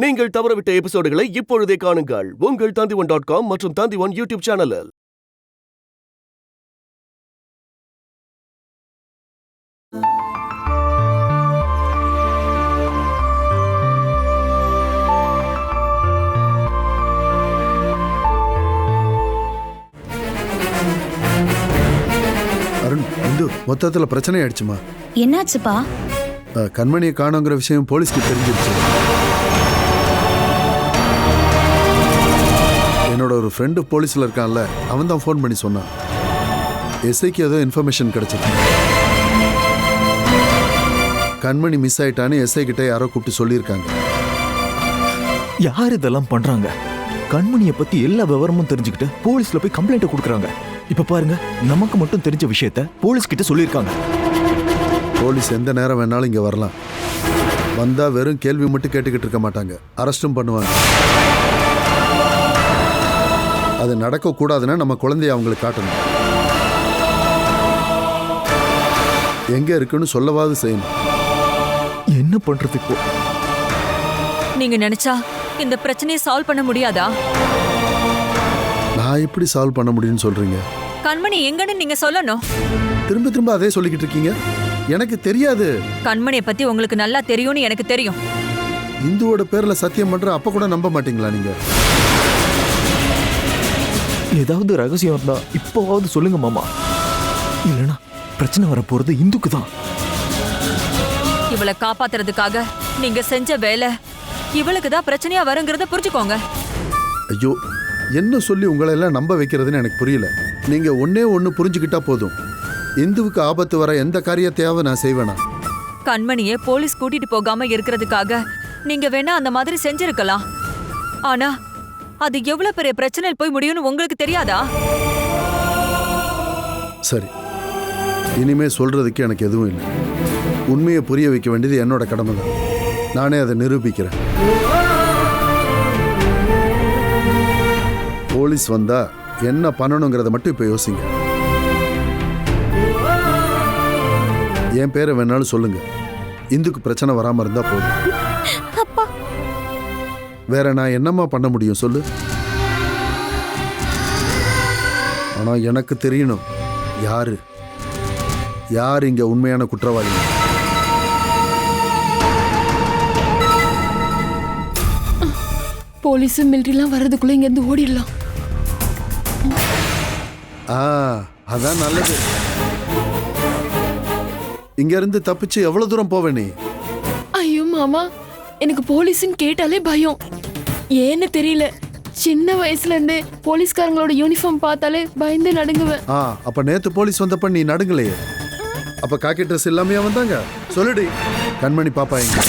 நீங்கள் தவறவிட்ட எபிசோடுகளை இப்பொழுதே காணுங்கள் உங்கள் Tandivan.com மற்றும் Tandivan யூடியூப் சேனலில். அருண், இந்து மொத்தத்துல பிரச்சனை ஆயிடுச்சுமா. என்னாச்சுப்பா? கண்மணியை காணோங்கிற விஷயம் போலீஸ்க்கு தெரிஞ்சிருச்சு. என்னோட ஒரு ஃப்ரெண்டு போலீஸ்ல இருக்கான்ல, அவன் தான் ஃபோன் பண்ணி சொன்னான். எஸ்ஐக்கு ஏதோ இன்ஃபர்மேஷன் கிடைச்சது. கண்மணி மிஸ் ஆயிட்டான்னு எஸ்ஐ கிட்ட யாரோ கூப்பிட்டு சொல்லியிருக்காங்க. யார் இதெல்லாம் பண்றாங்க? கண்மணியை பத்தி எல்லா விவரமும் தெரிஞ்சுக்கிட்டு போலீஸ்ல போய் கம்ப்ளைண்ட் கொடுக்குறாங்க. இப்ப பாருங்க, நமக்கு மட்டும் தெரிஞ்ச விஷயத்த போலீஸ் கிட்ட சொல்லியிருக்காங்க. போலீஸ் எந்த நேரம் வேணாலும் இங்க வரலாம். வந்தா வெறும் கேள்வி மட்டும் கேட்டுக்கிட்டு இருக்க மாட்டாங்க, அரெஸ்டும் பண்ணுவாங்க. அது நடக்க கூடாதுன்னா நம்ம குழந்தைய அவங்களுக்கு காட்டணும். எங்க இருக்குன்னு சொல்லவாது செய்யணும். என்ன பண்றது இப்போ? நீங்க நினைச்சா இந்த பிரச்சனையை சால்வ் பண்ண முடியாதா? நான் எப்படி சால்வ் பண்ண முடியும்னு சொல்றீங்க? கண்மணி எங்கன்னு நீங்க சொல்லணும். திரும்ப திரும்ப அதே சொல்லிக்கிட்டு இருக்கீங்க. எனக்கு தெரியாது. கண்மணியை பத்தி உங்களுக்கு நல்லா தெரியும்னு எனக்கு தெரியும். இந்துவோட பேர்ல சத்தியம் பண்ற, அப்ப கூட நம்ப மாட்டீங்களா நீங்க? ஏதாவது ரகசியம் இருந்தா இப்போவாவது சொல்லுங்க மாமா. இல்லனா பிரச்சனை வர போறது இந்துக்கு தான். இவளை காப்பாத்துறதுக்காக நீங்க செஞ்ச வேலை இவளுக்கு தான் பிரச்சனையா வருங்கிறத புரிஞ்சுக்கோங்க. ஐயோ, என்ன சொல்லி உங்களை எல்லாம் நம்ப வைக்கிறதுன்னு எனக்கு புரியல. நீங்க ஒன்னே ஒன்னு புரிஞ்சுக்கிட்டா போதும். இந்துவுக்கு ஆபத்து வர எந்த காரியத்தையாவது நான் செய்வேனா? கண்மணியை போலீஸ் கூட்டிட்டு போகாம இருக்கிறதுக்காக நீங்க வேணா அந்த மாதிரி செஞ்சிருக்கலாம். ஆனா அது எவ்வளவு பெரிய பிரச்சனையில் போய் முடியும்னு உங்களுக்கு தெரியாதா? சரி, இனிமே சொல்றதுக்கு எனக்கு எதுவும் இல்லை. உண்மையை புரிய வைக்க வேண்டியது என்னோட கடமை தான். நானே அதை நிரூபிக்கிறேன். போலீஸ் வந்தா என்ன பண்ணணுங்கிறத மட்டும் இப்ப யோசிங்க. என் பேரை வேணாலும் சொல்லுங்க. இந்துக்கு பிரச்சனை வராம இருந்தா போதும். வேற நான் என்னம்மா பண்ண முடியும் சொல்லு? ஆனா எனக்கு தெரியணும், யாரு இங்க உண்மையான குற்றவாளி. போலீஸும் மிலிட்டரிலாம் வர்றதுக்குள்ள இங்க இருந்து ஓடிடலாம். அதான் நல்லது. இங்க இருந்து தப்பிச்சு எவ்வளவு தூரம் போவே நீ? ஐயோ மாமா, எனக்கு போலீஸ்ன்னு கேட்டாலே பயம். ஏன்னு தெரியல, சின்ன வயசுல இருந்தே போலீஸ்காரங்களோட யூனிஃபார்ம் பார்த்தாலே பயந்து நடுங்குவேன். அப்ப நேத்து போலீஸ் வந்தப்ப நீ நடுங்கலையே? அப்ப காக்கி ட்ரெஸ் இல்லாமையா வந்தாங்க? சொல்லுடி. கண்மணி பாப்பா எங்க?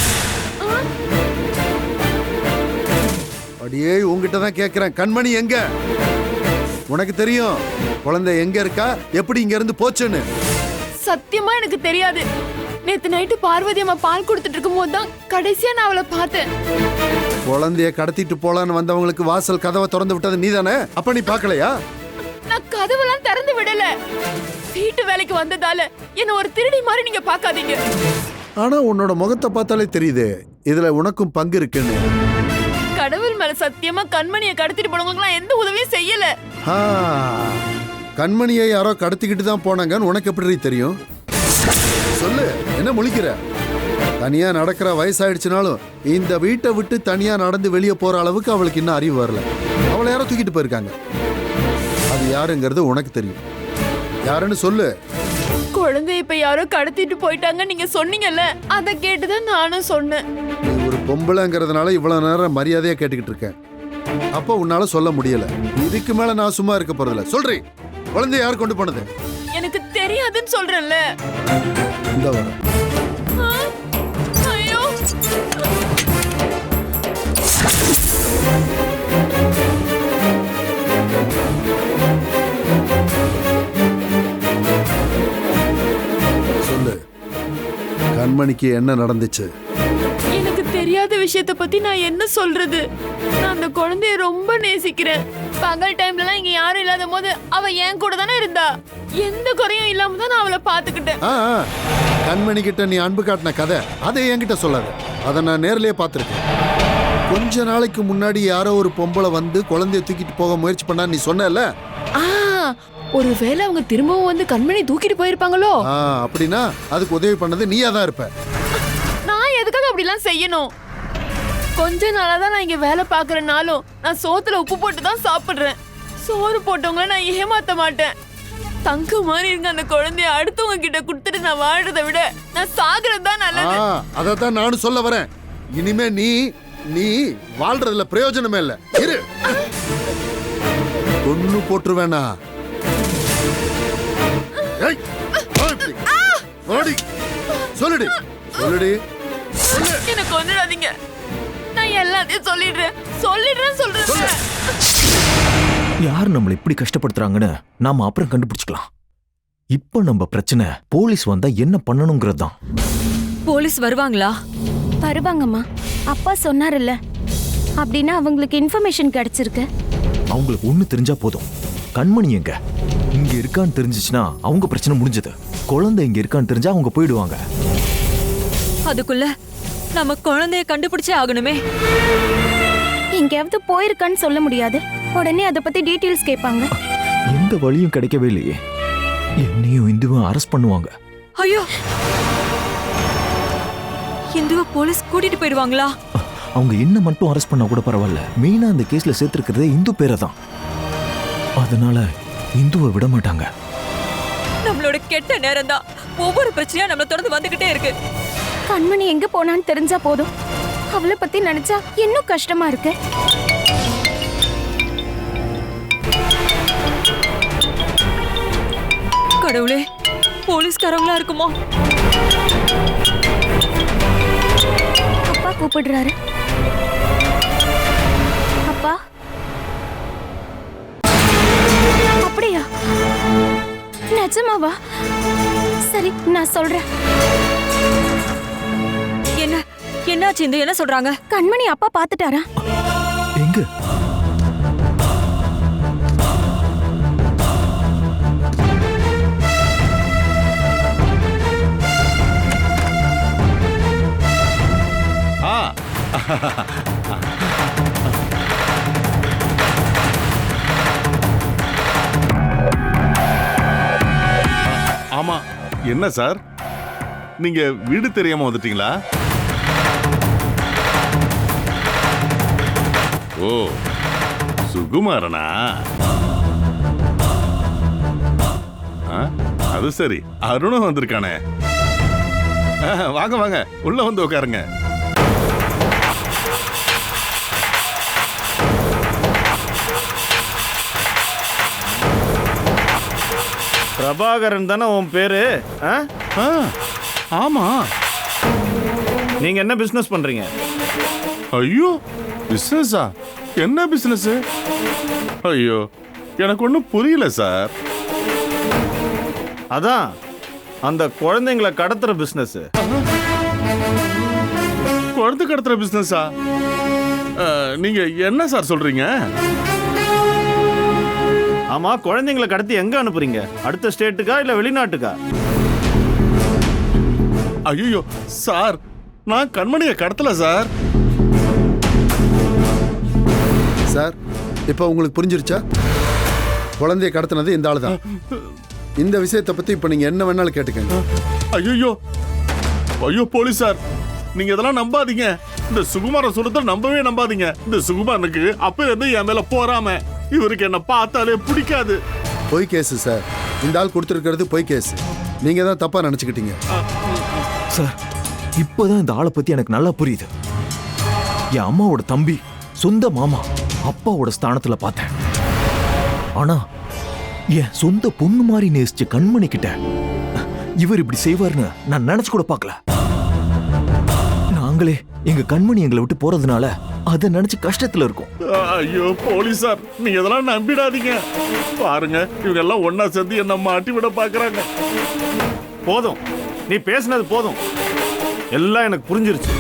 அடியே, உங்ககிட்ட தான் கேட்கிறேன், கண்மணி எங்க? உனக்கு தெரியும் குழந்தை எங்க இருக்கா, எப்படி இங்க இருந்து போச்சுன்னு? சத்தியமா எனக்கு தெரியாது. நேத்து நைட்டு பார்வதி அம்மா பால் கொடுத்துட்டு இருக்கும் போதுதான் கடைசியா நான் அவளை பார்த்தேன். குழந்தைய கடத்திட்டு போலான்னு வந்தவங்களுக்கு வாசல் கதவை திறந்து விட்டது நீதானே? அப்ப நீ பாக்கலையா? நான் கதவெல்லாம் திறந்து விடல. வீட்டு வேலைக்கு வந்ததால என்ன ஒரு திருடி மாதிரி நீங்க பாக்காதீங்க. ஆனா உன்னோட முகத்தை பார்த்தாலே தெரியுது இதுல உனக்கும் பங்கு இருக்குன்னு. கடவுள் மேல சத்தியமா கண்மணியை கடத்திட்டு போனவங்க எந்த உதவியும் செய்யல. கண்மணியை யாரோ கடத்திக்கிட்டு தான் போனாங்கன்னு உனக்கு எப்படி தெரியும்? சொல்லு, என்ன முழிக்கிற? தனியா நடக்கிற வயசாயிடுச்சுனாலும் இந்த வீட்டை விட்டு தனியா நடந்து வெளியே போற அளவுக்கு அவளுக்கு இன்னும் அறிவு வரல. அவளை யாரோ தூக்கிட்டு போயிருக்காங்க. அது யாருங்கிறது உனக்கு தெரியும். யாருன்னு சொல்லு. குழந்தை இப்ப யாரோ கடத்திட்டு போயிட்டாங்க நீங்க சொன்னீங்கல்ல, அத கேட்டுதான் நானும் சொன்னேன். நீ ஒரு பொம்பளைங்கிறதுனால இவ்வளவு நேரம் மரியாதையா கேட்டுக்கிட்டு இருக்கேன். அப்ப உன்னால சொல்ல முடியல. இதுக்கு மேல நான் சும்மா இருக்க போறதில்ல. சொல்றேன், குழந்தை யார் கொண்டு போனது? எனக்கு தெரியாதுன்னு சொல்றேன்ல. இந்த வர ஐயோ, சொல்லு, கண்மணிக்கு என்ன நடந்துச்சு? எனக்கு தெரியாத விஷயத்த பத்தி நான் என்ன சொல்றது? நான் அந்த குழந்தைய ரொம்ப நேசிக்கிறேன். பகல் டைம்லலாம் இங்க யாரும் இல்லாத போது அவ என் கூட தானே இருந்தா. எந்த குறையும் இல்லாம தான் நான் அவளை பாத்துக்கிட்டேன். கண்மணி கிட்ட நீ அன்பு காட்டின கதை அதை என்கிட்ட சொல்லாத. அதை நான் நேர்லயே பார்த்திருக்கேன். கொஞ்ச நாளைக்கு முன்னாடி யாரோ ஒரு பொம்பளை வந்து குழந்தைய தூக்கிட்டு போக முயற்சி பண்ணா நீ சொன்னல. ஒருவேளை அவங்க திரும்பவும் வந்து கண்மணி தூக்கிட்டு போயிருப்பாங்களோ? அப்படின்னா அதுக்கு உதவி பண்ணது நீயா தான் இருப்ப. நான் எதுக்காக அப்படிலாம் செய்யணும்? கொஞ்ச நாளா தான் நான் இங்க வேலை பாக்குறனாலும் நான் சோத்துல உப்பு போட்டு தான் சாப்பிடுறேன். சோறு போட்டவங்கள நான் ஏமாத்த மாட்டேன். தங்க மாதிரி இருக்க அந்த குழந்தைய அடுத்தவங்க கிட்ட கொடுத்துட்டு நான் வாழ்றதை விட நான் சாகுறது தான் நல்லது. அதத்தான் நானும் சொல்ல வரேன். இனிமே நீ வாழ்றதுல பிரயோஜனமே இல்ல. இரு, ஒண்ணு போட்டுருவேனா? சொல்லுடி சொல்லுடி. என்ன கொன்னுடாதீங்க. நான் எல்லாத்தையும் சொல்லிடுறேன். யார் நம்மளை இப்படி கஷ்டப்படுத்துறாங்கன்னு நாம அப்புறம் கண்டுபிடிச்சுக்கலாம். இப்ப நம்ம பிரச்சனை போலீஸ் வந்தா என்ன பண்ணணுங்கிறது தான். போலீஸ் வருவாங்களா? வருவாங்கம்மா. அப்பா சொன்னார்ல, அப்படின்னா அவங்களுக்கு இன்ஃபர்மேஷன் கிடைச்சிருக்கு. அவங்களுக்கு ஒண்ணு தெரிஞ்சா போதும். கண்மணி எங்க இங்க இருக்கான்னு தெரிஞ்சிச்சுன்னா அவங்க பிரச்சனை முடிஞ்சது. குழந்தை இங்க இருக்கான்னு தெரிஞ்சா அவங்க போயிடுவாங்க. அதுக்குள்ள நம்ம குழந்தைய கண்டுபிடிச்சே ஆகணுமே. எங்கேயாவது போயிருக்கான்னு சொல்ல முடியாது. உடனே அதை பத்தி டீட்டெயில்ஸ் கேட்பாங்க. எந்த வழியும் கிடைக்கவே இல்லையே. என்னையும் இந்துவும் அரெஸ்ட் பண்ணுவாங்க. ஐயோ, இந்துவை போலீஸ் கூட்டிட்டு போயிடுவாங்களா? அவங்க என்ன மட்டும் அரெஸ்ட் பண்ணா கூட பரவாயில்ல. மெயினா அந்த கேஸ்ல சேர்த்திருக்கிறதே இந்து பேரை தான். அதனால இந்துவை விட மாட்டாங்க. நம்மளோட கெட்ட நேரம் தான். ஒவ்வொரு பிரச்சனையா நம்மள தொடர்ந்து வந்துகிட்டே இருக்கு. கண்மணி எங்க போனான்னு தெரிஞ்சா போதும். அவளை பத்தி நினைச்சா இன்னும் கஷ்டமா இருக்கு. கடவுளே, போலீஸ்காரங்களா இருக்குமோ? அப்பா கூப்பிடுறாரு. அப்பா. அப்படியா? நிஜமாவா? சரி, நான் சொல்றேன். என்னாச்சு? இந்த என்ன சொல்றாங்க? கண்மணி அப்பா பாத்துட்டாரா? எங்க? ஆமா. என்ன சார், நீங்க வீடு தெரியாம வந்துட்டீங்களா? ஓ, சுகுமாரனா? அது சரி, அருணும் வந்திருக்கானே. வாங்க வாங்க, உள்ள வந்து உட்காருங்க. பிரபாகரன் தானே உன் பேரு? ஆமா. நீங்க என்ன பிசினஸ் பண்றீங்க? ஐயோ, பிசினஸா? என்ன பிசினஸ்? ஐயோ, எனக்கு ஒன்றும் புரியல சார். அதான் அந்த குழந்தைங்களை கடத்துற பிசினஸ். குழந்தை கடத்துற பிசினஸா? நீங்க என்ன சார் சொல்றீங்க? ஆமா, குழந்தைங்களை கடத்தி எங்க அனுப்புறீங்க? அடுத்த ஸ்டேட்டுக்கா இல்ல வெளிநாட்டுக்கா? ஐயோ சார், நான் கண்மணியை கடத்தல சார். சார், இப்ப உங்களுக்கு புரிஞ்சிருச்சா? குழந்தைய கடத்தினது இந்த ஆளுதான். இந்த விஷயத்தை பத்தி இப்ப நீங்க என்ன வேணாலும் கேட்டுக்கங்க. ஐயோ ஐயோ போலீஸ் சார், நீங்க இதெல்லாம் நம்பாதீங்க. இந்த சுகுமாரன் சொல்றத நம்பவே நம்பாதீங்க. இந்த சுகுமாரனுக்கு அப்ப இருந்து என் மேல போறாம. இவருக்கு என்ன பார்த்தாலே பிடிக்காது. பொய் கேஸ் சார். இந்த ஆள் கொடுத்துருக்கிறது பொய் கேஸ். நீங்க தான் தப்பா நினைச்சுக்கிட்டீங்க. சார், இப்பதான் இந்த ஆளை பத்தி எனக்கு நல்லா புரியுது. என் அம்மாவோட தம்பி, சொந்த மாமா, அப்பாவோட ஸ்தானத்துல பார்த்தேன். ஆனா என் சொந்த பொண்ணு மாதிரி நேசிச்ச கண்மணி கிட்ட இவர் இப்படி செய்வார்னு நான் நினைச்சு கூட பார்க்கல. நாங்களே எங்க கண்மணி எங்களை விட்டு போறதுனால அதை நினைச்சு கஷ்டத்துல இருக்கும். ஐயோ போலீஸ் சார், நீங்க இதெல்லாம் நம்பிடாதீங்க. பாருங்க, இவங்க எல்லாம் ஒன்னா சேர்ந்து என்ன மாட்டி விட பாக்குறாங்க. போதும், நீ பேசினது போதும். எல்லாம் எனக்கு புரிஞ்சிருச்சு.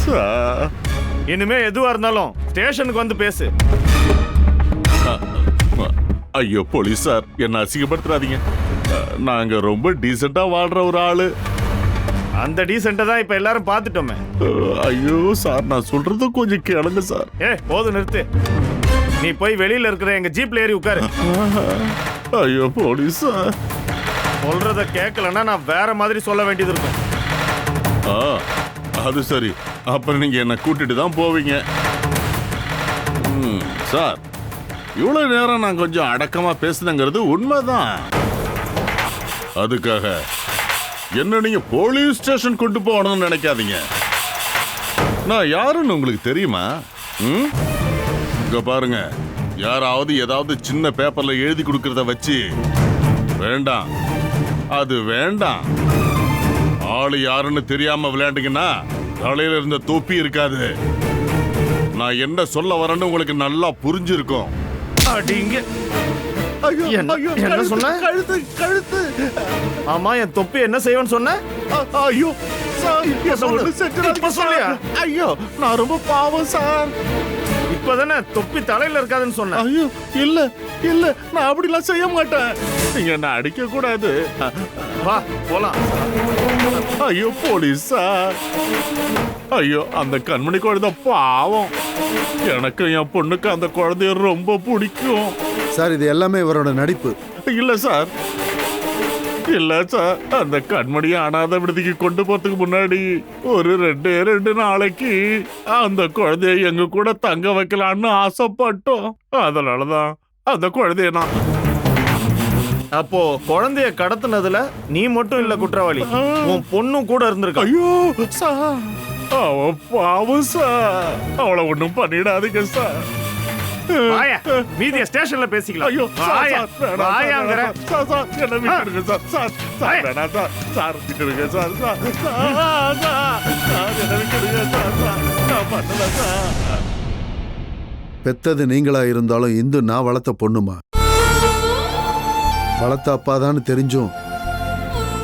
சார், இனிமே எதுவா இருந்தாலும் ஸ்டேஷனுக்கு வந்து பேசு. ஐயோ போலீஸ் சார், என்ன அசிங்கப்படுத்துறாதீங்க. நாங்க ரொம்ப டீசெண்டா வாழ்ற ஒரு ஆளு. அந்த டீசென்ட்டை தான் இப்ப எல்லாரும் பார்த்துட்டோமே. ஐயோ சார், நான் சொல்றது கொஞ்சம் கேளுங்க சார். போதும் நிறுத்து. நீ போய் வெளியில இருக்கிற எங்க ஜீப்ல ஏறி உட்காரு. ஐயோ போலீஸ் சார், சொல்றத கேட்கலன்னா நான் வேற மாதிரி சொல்ல வேண்டியது இருக்கும். அது சரி, அப்புறம் நீங்க என்ன கூட்டிட்டு தான் போவீங்க. சார், இவ்வளவு நேரம் நான் கொஞ்சம் அடக்கமா பேசுனங்கிறது உண்மைதான். அதுக்காக என்ன நீங்க போலீஸ் ஸ்டேஷன் கொண்டு போகணும்னு நினைக்காதீங்க. நான் யாருன்னு உங்களுக்கு தெரியுமா? இங்க பாருங்க, யாராவது ஏதாவது சின்ன பேப்பர்ல எழுதி கொடுக்கறத வச்சு வேண்டாம், அது வேண்டாம். ஆளு யாருன்னு தெரியாம விளையாண்டீங்கன்னா தலையில இருந்த தொப்பி இருக்காது. நான் என்ன சொல்ல வரேன்னு உங்களுக்கு நல்லா புரிஞ்சிருக்கும். அடிங்க. என்ன சொன்ன? கழுத்து கழுத்து. ஆமா, என் தொப்பி என்ன செய்வேன்னு சொன்ன? ஐயோ சார், இப்ப சொல்லியா? ஐயோ, நான் ரொம்ப பாவம் சார். இப்பதானே தொப்பி தலையில இருக்காதுன்னு சொன்ன. ஐயோ இல்ல இல்ல, நான் அப்படிலாம் செய்ய மாட்டேன். நீங்க என்ன அடிக்க கூடாது. வா போலாம். ஐயோ போலீஸ் சார், ஐயோ அந்த கண்மணி குழந்தை பாவம். எனக்கு என் பொண்ணுக்கு அந்த குழந்தைய ரொம்ப பிடிக்கும் சார். இது எல்லாமே இவரோட நடிப்பு. இல்ல சார், இல்ல சார், அந்த கண்மணியை அனாதை விடுதிக்கு கொண்டு போறதுக்கு முன்னாடி ஒரு 2 நாளைக்கு அந்த குழந்தைய எங்க கூட தங்க வைக்கலான்னு ஆசைப்பட்டோம். அதனாலதான் அந்த குழந்தைய நான். அப்போ குழந்தைய கடத்தினதுல நீ மட்டும் இல்ல குற்றவாளி, உன் பொண்ணும் கூட இருந்திருக்கா. ஐயோ சார், அவ பாவம் சார், அவளை ஒண்ணும் பண்ணிடாதீங்க சார். வாயா, மீதிய ஸ்டேஷன்ல பேசிக்கலாம். ஐயோ வாயா, வாயாங்கற. சார் சார், என்ன விட்டுடுங்க சார். சார் சார், வேணாம் சார். சார் விட்டுடுங்க சார். சார் சார், சார் என்ன விட்டுடுங்க சார். சார் நான் பண்ணல சார். பெத்தது நீங்களா இருந்தாலும் இந்து நான் வளர்த்த பொண்ணுமா. வளர்த்த அப்பாதான்னு தெரிஞ்சும்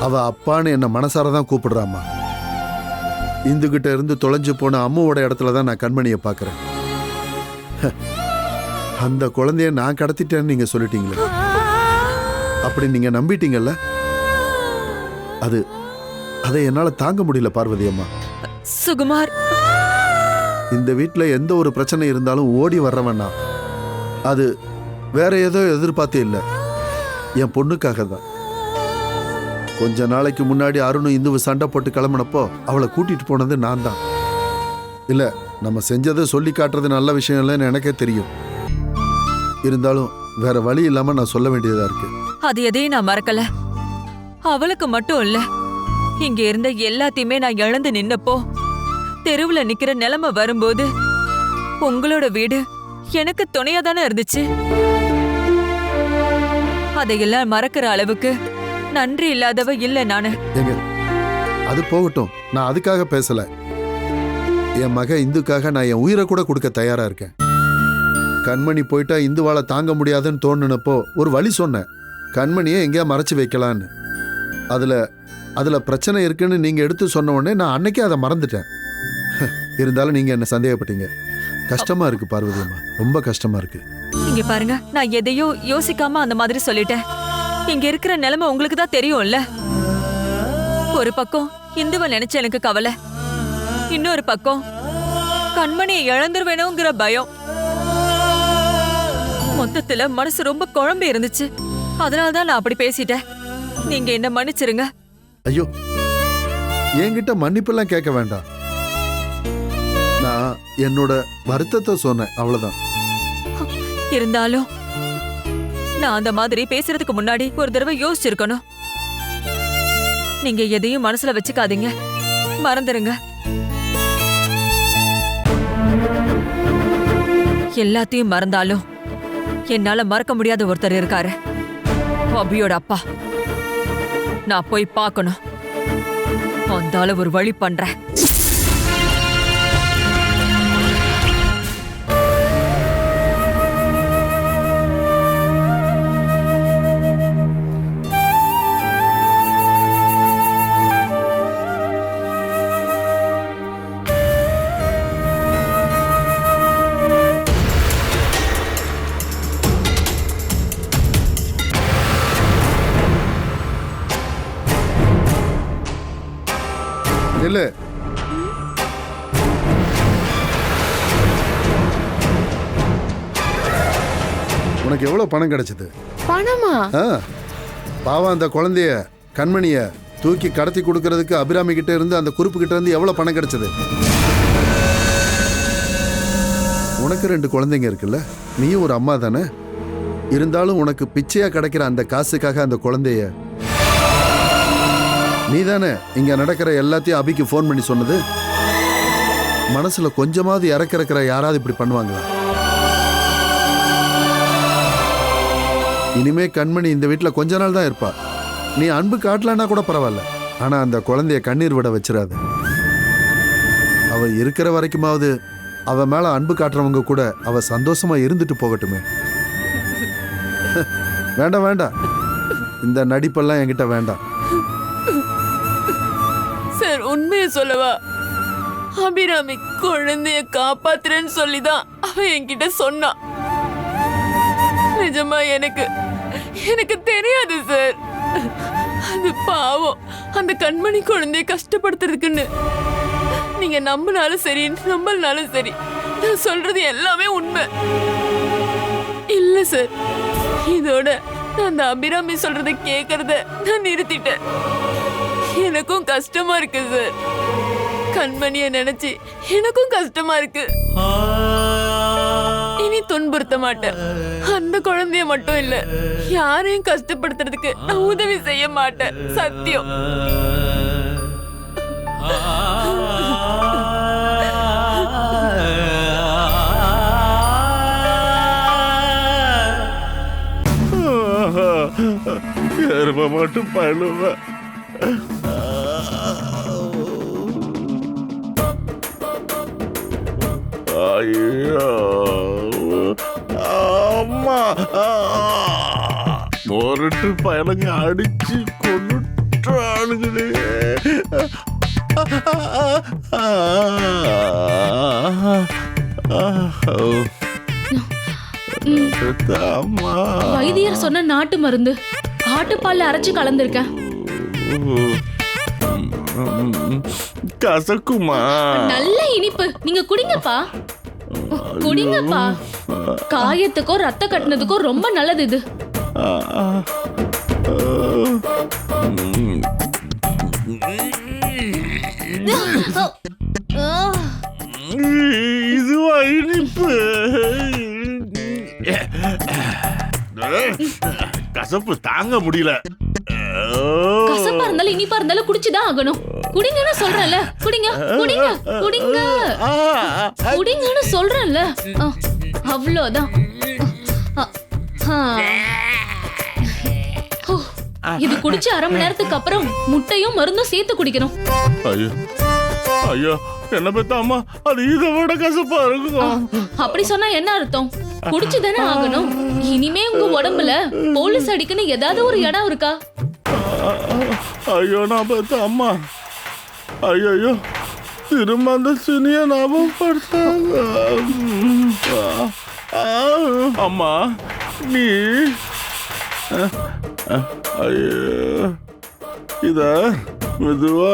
அவ அப்பான்னு என்ன மனசார தான் கூப்பிடுறாமா. இந்துகிட்ட இருந்து தொலைஞ்சு போன அம்மாவோட இடத்துல தான் நான் கண்மணியை பார்க்கறேன். அந்த குழந்தைய நான் கடத்திட்டேன்னு நீங்க சொல்லிட்டீங்களே, அப்படி நீங்க நம்பிட்டீங்கல்ல, அதை என்னால தாங்க முடியல பார்வதி அம்மா. சுகுமார், இந்த வீட்டுல எந்த ஒரு பிரச்சனை இருந்தாலும் ஓடி வர்றவன்னா அது வேற ஏதோ எதிர்பார்த்தே இல்லை, என் பொண்ணுக்காக தான். கொஞ்ச நாளைக்கு முன்னாடி அருணும் இந்துவை சண்டை போட்டு கிளம்பினப்போ அவளை கூட்டிட்டு போனது நான் தான். இல்ல, நம்ம செஞ்சதை சொல்லி காட்டுறது நல்ல விஷயம் இல்லைன்னு எனக்கே தெரியும். இருந்தாலும் வேற வழி இல்லாம நான் சொல்ல வேண்டியதா இருக்கு. அது எதையும் நான் மறக்கல. அவளுக்கு மட்டும் இல்ல, இங்க இருந்த எல்லாத்தையுமே நான் இழந்து நின்னப்போ, தெருவுல நிக்கிற நிலைமை வரும்போது உங்களோட வீடு எனக்கு துணையா தானே இருந்துச்சு. அதையெல்லாம் மறக்கிற அளவுக்கு நன்றி இல்லாதவ இல்ல நானு. ஏங்க, அது போகட்டும், நான் அதுக்காக பேசல. என் மக இந்துக்காக நான் என் உயிரை கூட கொடுக்க தயாரா இருக்கேன். கண்மணி போயிட்டா இந்துவால தாங்க முடியாதுன்னு தோணுனப்போ ஒரு வழி சொன்னேன், கண்மணியை எங்கேயா மறைச்சு வைக்கலான்னு. அதுல பிரச்சனை இருக்குன்னு நீங்க எடுத்து சொன்ன உடனே நான் அன்னைக்கே அதை மறந்துட்டேன். இருந்தாலும் நீங்க என்ன சந்தேகப்பட்டீங்க. கஷ்டமா இருக்கு பார்வதி அம்மா, ரொம்ப கஷ்டமா இருக்கு. இங்க பாருங்க, நான் எதையோ யோசிக்காம அந்த மாதிரி சொல்லிட்டேன். இங்க இருக்கிற நிலைமை உங்களுக்கு தான் தெரியும்ல. ஒரு பக்கம் இந்துவை நினைச்ச எனக்கு கவலை, இன்னொரு பக்கம் கண்மணியை இழந்துருவேணுங்கிற பயம். மொத்தத்துல மனசு ரொம்ப குழம்பு இருந்துச்சு. அதனாலதான் நான் அப்படி பேசிட்டேன். நீங்க என்ன மன்னிச்சிருங்க. ஐயோ, என்கிட்ட மன்னிப்பெல்லாம் கேட்க வேண்டாம். நான் என்னோட வருத்தத்தை சொன்னேன், அவ்வளவுதான். இருந்தாலும் நான் அந்த மாதிரி பேசுறதுக்கு முன்னாடி ஒரு தடவை யோசிச்சிருக்கணும். நீங்க எதையும் மனசுல வச்சுக்காதீங்க, மறந்துருங்க. எல்லாத்தையும் மறந்தாலும் என்னால மறக்க முடியாத ஒருத்தர் இருக்காரு, அபியோட அப்பா. நான் போய் பார்க்கணும். அந்த அளவு ஒரு வழி பண்றேன். உனக்கு எவ்வளவு பணம் கிடைச்சது? பணமா? பாவம் அந்த குழந்தைய கண்மணிய தூக்கி கடத்தி கொடுக்கறதுக்கு அபிராமி கிட்ட இருந்து அந்த குறிப்பு கிட்ட இருந்து எவ்வளவு பணம் கிடைச்சது? உனக்கு 2 குழந்தைங்க இருக்குல்ல, நீயும் ஒரு அம்மா தானே? இருந்தாலும் உனக்கு பிச்சையா கிடைக்கிற அந்த காசுக்காக அந்த குழந்தைய நீ தானே இங்க நடக்கிற எல்லாத்தையும் அபிக்கு ஃபோன் பண்ணி சொன்னது? மனசுல கொஞ்சமாவது இறக்கிற யாராவது இப்படி பண்ணுவாங்களா? இனிமே கண்மணி இந்த வீட்டுல கொஞ்ச நாள் தான் இருப்பா. நீ அன்பு காட்டலன்னா கூட பரவாயில்ல, ஆனா அந்த குழந்தைய கண்ணீர் விட வச்சிடாது. அவ இருக்கிற வரைக்குமாவது அவ மேல அன்பு காட்டுறவங்க கூட அவ சந்தோஷமா இருந்துட்டு போகட்டுமே. வேண்டாம் வேண்டாம், இந்த நடிப்பெல்லாம் என்கிட்ட வேண்டாம். சார் உண்மையை சொல்லவா? அபிராமி குழந்தைய காப்பாத்துறேன்னு சொல்லிதான் அவ என்கிட்ட சொன்னா. நிஜமா எனக்கு தெரியாது சார். அது பாவம் அந்த கண்மணி குழந்தைய கஷ்டப்படுத்துறதுக்குன்னு. நீங்க நம்பினாலும் சரி நம்பலனாலும் சரி, நான் சொல்றது எல்லாமே உண்மை. இல்ல சார், இதோட நான் அந்த அபிராமி சொல்றத கேக்குறத நான் நிறுத்திட்டேன். எனக்கும் கஷ்டமா இருக்கு சார். கண்மணிய நினைச்சு எனக்கும் கஷ்டமா இருக்கு. இனி துன்புறுத்த மாட்டேன். அந்த குழந்தைய மட்டும் இல்ல, யாரையும் கஷ்டப்படுத்துறதுக்கு நான் உதவி செய்ய மாட்டேன். சத்தியம். எருமை மட்டும் பழுவ. ஐயோ அம்மா, மொரட்டு பயலுங்க அடிச்சு கொண்டுட்டானுங்களே. வைத்தியர் சொன்ன நாட்டு மருந்து ஆட்டுப்பால்ல அரைச்சு கலந்துருக்கேன். கசக்குமா? நல்ல இனிப்பு. நீங்க குடிங்கப்பா, குடிங்கப்பா. காயத்துக்கும் ரத்த கட்டினதுக்கும் ரொம்ப நல்லது இது. இதுவா இனிப்பு? கசப்பு தாங்க முடியல. கசப்பா இருந்தாலும் இனிப்பா இருந்தாலும் குடிச்சுதான் ஆகணும். குடிங்கன்னு சொல்றேன்ல, குடிங்க குடிங்க குடிங்க குடிங்கன்னு சொல்றேன்ல. அவ்வளோதான். இது குடிச்சு 1/2 மணி நேரத்துக்கு அப்புறம் முட்டையும் மருந்தும் சேர்த்து குடிக்கணும். ஐயோ ஐயோ, என்ன பெத்த அம்மா, அது இதை விட கசப்பா இருக்கும். அப்படி சொன்னா என்ன அர்த்தம்? குடிச்சுதானே ஆகணும். இனிமே உங்க உடம்புல போலீஸ் அடிக்குன்னு ஏதாவது ஒரு இடம் இருக்கா? ஐயோ நான் பெத்த அம்மா, ஐயோ திரும்ப அந்த சினிய ஞாபகப்படுத்தாங்க. அம்மா நீ ஐயோ இத மெதுவா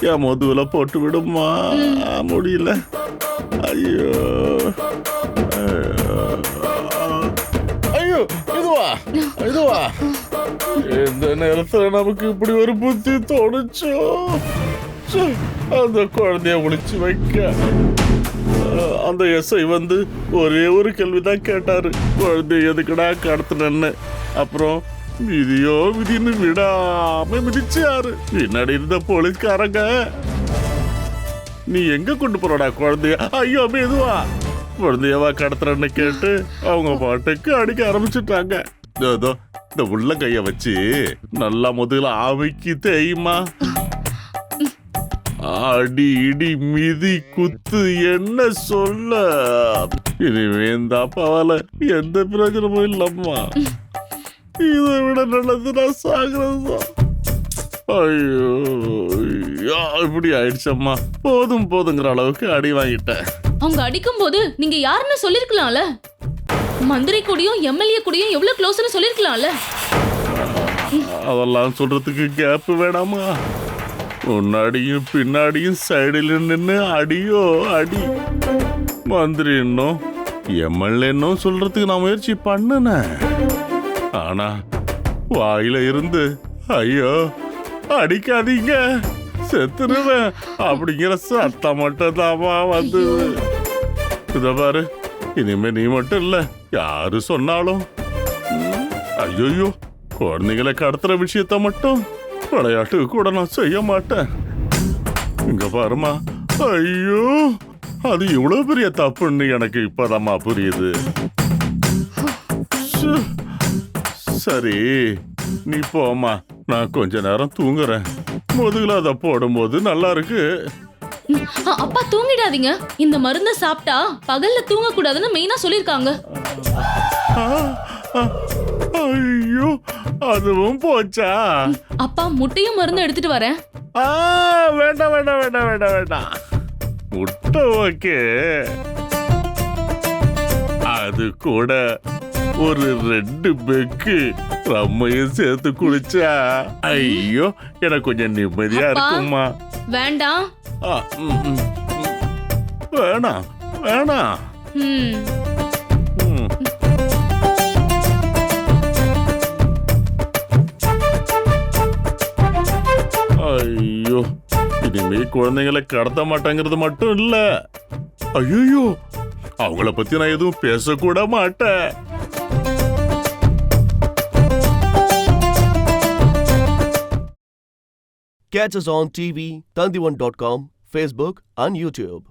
என் முதுகுல போட்டு விடுமா? முடியல. ஐயோ ஐயோ, இதுவா இதுவா? எந்த நேரத்துல நமக்கு இப்படி ஒரு புத்தி தோணுச்சோ? அந்த குழந்தைய ஒளிச்சு வைக்க அந்த எஸ்ஐ வந்து ஒரே ஒரு கேள்விதான் கேட்டாரு, குழந்தைய எதுக்குடா கடத்தினு. அப்புறம் விதியோ விதின்னு விடாம மிதிச்சாரு. பின்னாடி இருந்த போலீஸ்காரங்க, நீ எங்க கொண்டு போறடா குழந்தைய? ஐயோ மெதுவா, குழந்தையவா கடத்துறன்னு கேட்டு அவங்க பாட்டுக்கு அடிக்க ஆரம்பிச்சுட்டாங்க. ஏதோ இந்த உள்ள கைய வச்சு நல்லா முதல்ல ஆமைக்கு தேயுமா? அடி இடி மிதி குத்து என்ன சொல்ல. இனிமே இந்த அப்பாவால எந்த பிரயோஜனமும் இல்லம்மா. இதை விட நல்லது நான் சாகுறது. ஐயோ இப்படி ஆயிடுச்சம்மா. போதும் போதுங்கிற அளவுக்கு அடி வாங்கிட்டேன். அவங்க அடிக்கும் போது நீங்க யாருன்னு சொல்லிருக்கலாம்ல. மந்திரி கூடயும் எம்எல்ஏ கூடயும் எவ்வளவு க்ளோஸ்னு சொல்லிருக்கலாம்ல. அதெல்லாம் சொல்றதுக்கு கேப் வேணாமா? முன்னாடியும் பின்னாடியும் சைடில் நின்று அடியோ அடி. மந்திரி இன்னும் எம்எல்ஏன்னு சொல்றதுக்கு நான் முயற்சி பண்ணுனேன். ஆனா வாயில இருந்து ஐயோ அடிக்காதீங்க செத்துருவேன் அப்படிங்கிற சத்தம் மட்டும் தாமா வந்து. இத பாரு, இனிமே நீ மட்டும் இல்ல, யாரு சொன்னாலும் ஐயோ குழந்தைகளை கடத்துற விஷயத்த மட்டும் விளையாட்டு கூட நான் செய்ய மாட்டேன். இங்க பாருமா, ஐயோ அது இவ்வளவு பெரிய தப்புன்னு எனக்கு இப்பதாம்மா புரியுது. சரி நீ போமா, நான் கொஞ்ச நேரம் தூங்குறேன். முதுகுல அதை போடும்போது நல்லா இருக்கு. அப்பா தூங்கிடாதீங்க. இந்த மருந்தை சாப்பிட்டா பகல்ல தூங்க கூடாதுன்னு மெயினா சொல்லிருக்காங்க. ஐயோ அதுவும் போச்சா? அப்பா முட்டையும் மருந்து எடுத்துட்டு வரேன். வேண்டாம் வேண்டாம் வேண்டாம் வேண்டாம் வேண்டாம். முட்டை ஓகே, அது கூட ஒரு 2 பெக்கு ரம்மையும் சேர்த்து குடிச்சா ஐயோ எனக்கு கொஞ்சம் நிம்மதியா இருக்குமா. வேண்டாம். வேணாம் வேணாம். ஐயோ இனிமே குழந்தைங்களை கடத்த மாட்டேங்கிறது மட்டும் இல்ல, ஐயோ அவங்கள பத்தி நான் எதுவும் பேசக்கூட மாட்டேன். Catch us on TV, Tandivan.com, Facebook and YouTube.